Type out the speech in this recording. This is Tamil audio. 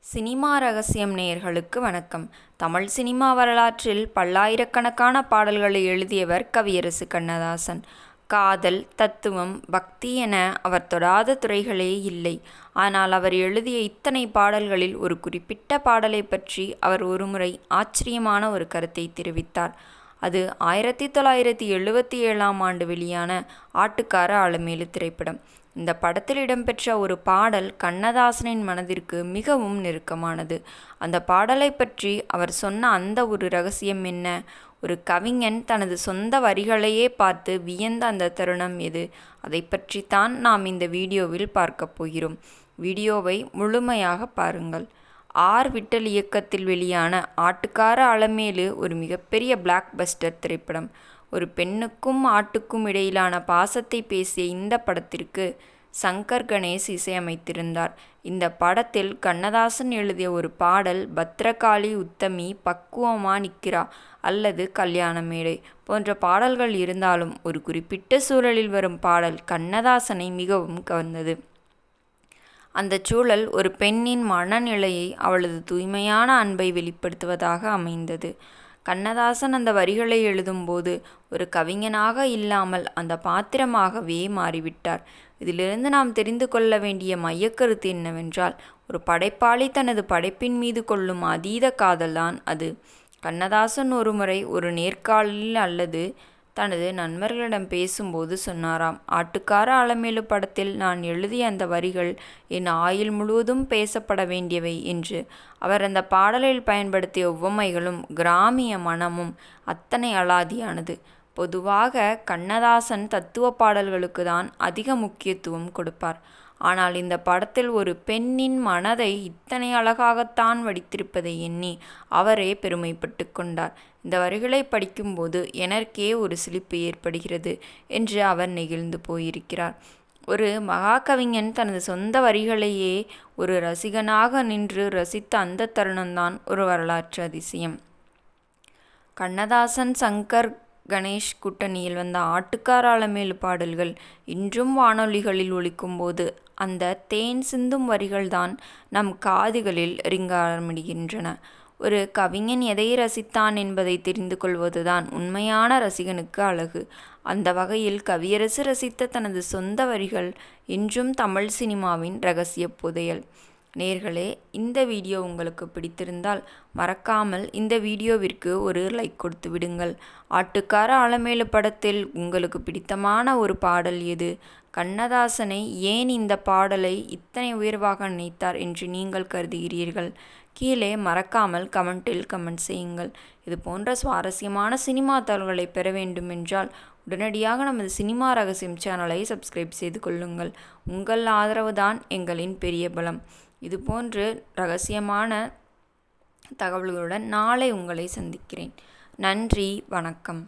சினிமா ரகசியம் நேயர்களுக்கு வணக்கம். தமிழ் சினிமா வரலாற்றில் பல்லாயிரக்கணக்கான பாடல்களை எழுதியவர் கவியரசு கண்ணதாசன். காதல், தத்துவம், பக்தி என அவர் தொடாத துறைகளே இல்லை. ஆனால் அவர் எழுதிய இத்தனை பாடல்களில் ஒரு குறிப்பிட்ட பாடலை பற்றி அவர் ஒருமுறை ஆச்சரியமான ஒரு கருத்தை தெரிவித்தார். அது 1977ஆம் ஆண்டு வெளியான ஆட்டுக்கார அலமேலு திரைப்படம். இந்த படத்தில் இடம்பெற்ற ஒரு பாடல் கண்ணதாசனின் மனதிற்கு மிகவும் நெருக்கமானது. அந்த பாடலை பற்றி அவர் சொன்ன அந்த ஒரு ரகசியம் என்ன? ஒரு கவிஞன் தனது சொந்த வரிகளையே பார்த்து வியந்த அந்த தருணம் எது? அதை பற்றித்தான் நாம் இந்த வீடியோவில் பார்க்க போகிறோம். வீடியோவை முழுமையாக பாருங்கள். ஆர். விட்டல் இயக்கத்தில் வெளியான ஆட்டுக்கார அலமேலு ஒரு மிகப்பெரிய பிளாக் பஸ்டர் திரைப்படம். ஒரு பெண்ணுக்கும் ஆட்டுக்கும் இடையிலான பாசத்தை பேசிய இந்த படத்திற்கு சங்கர் கணேஷ் இசையமைத்திருந்தார். இந்த படத்தில் கண்ணதாசன் எழுதிய ஒரு பாடல் பத்ரகாளி உத்தமி, பக்குவமா நிக்கிறா அல்லது கல்யாண மேடை போன்ற பாடல்கள் இருந்தாலும் ஒரு குறிப்பிட்ட சூழலில் வரும் பாடல் கண்ணதாசனை மிகவும் கவர்ந்தது. அந்த சூழல் ஒரு பெண்ணின் மனநிலையை, அவளது தூய்மையான அன்பை வெளிப்படுத்துவதாக அமைந்தது. கண்ணதாசன் அந்த வரிகளை எழுதும்போது ஒரு கவிஞனாக இல்லாமல் அந்த பாத்திரமாகவே மாறிவிட்டார். இதிலிருந்து நாம் தெரிந்து கொள்ள வேண்டிய மையக்கருத்து என்னவென்றால், ஒரு படைப்பாளி தனது படைப்பின் மீது கொள்ளும் அதீத காதல்தான் அது. கண்ணதாசன் ஒருமுறை ஒரு நேர்காணலில் அல்லது தனது நண்பர்களிடம் பேசும்போது சொன்னாராம், ஆட்டுக்கார அலமேலு படத்தில் நான் எழுதிய அந்த வரிகள் என் ஆயுள் முழுவதும் பேசப்பட வேண்டியவை என்று. அவர் அந்த பாடலில் பயன்படுத்திய உவமைகளும் கிராமிய மனமும் அத்தனை அலாதியானது. பொதுவாக கண்ணதாசன் தத்துவ பாடல்களுக்கு தான் அதிக முக்கியத்துவம் கொடுப்பார். ஆனால் இந்த படத்தில் ஒரு பெண்ணின் மனதை இத்தனை அழகாகத்தான் வடித்திருப்பதை எண்ணி அவரே பெருமைப்பட்டு கொண்டார். இந்த வரிகளை படிக்கும்போது எனக்கே ஒரு சிலிப்பு ஏற்படுகிறது என்று அவர் நெகிழ்ந்து போயிருக்கிறார். ஒரு மகாகவிஞன் தனது சொந்த வரிகளையே ஒரு ரசிகனாக நின்று ரசித்த அந்த தருணம்தான் ஒரு வரலாற்று அதிசயம். கண்ணதாசன் சங்கர் கணேஷ் கூட்டணியில் வந்த ஆட்டுக்கார அலமேலு பாடல்கள் இன்றும் வானொலிகளில் ஒலிக்கும்போது அந்த தேன் சிந்தும் வரிகள்தான் நம் காதுகளில் ரிங்காரமிடுகின்றன. ஒரு கவிஞன் எதை ரசித்தான் என்பதை தெரிந்து கொள்வதுதான் உண்மையான ரசிகனுக்கு அழகு. அந்த வகையில் கவியரசு ரசித்த தனது சொந்த வரிகள் இன்றும் தமிழ் சினிமாவின் இரகசிய புதையல். நேர்களே, இந்த வீடியோ உங்களுக்கு பிடித்திருந்தால் மறக்காமல் இந்த வீடியோவிற்கு ஒரு லைக் கொடுத்து விடுங்கள். ஆட்டுக்கார அலமேலு படத்தில் உங்களுக்கு பிடித்தமான ஒரு பாடல் எது? கண்ணதாசனை ஏன் இந்த பாடலை இத்தனை உயர்வாக நினைத்தார் என்று நீங்கள் கருதுகிறீர்கள்? கீழே மறக்காமல் கமெண்டில் கமெண்ட் செய்யுங்கள். இது போன்ற சுவாரஸ்யமான சினிமா தகவல்களை பெற வேண்டுமென்றால் உடனடியாக நமது சினிமா ரகசியம் சேனலை சப்ஸ்கிரைப் செய்து கொள்ளுங்கள். உங்கள் ஆதரவு தான் எங்களின் பெரிய பலம். இதுபோன்று ரகசியமான தகவல்களுடன் நாளை உங்களை சந்திக்கிறேன். நன்றி, வணக்கம்.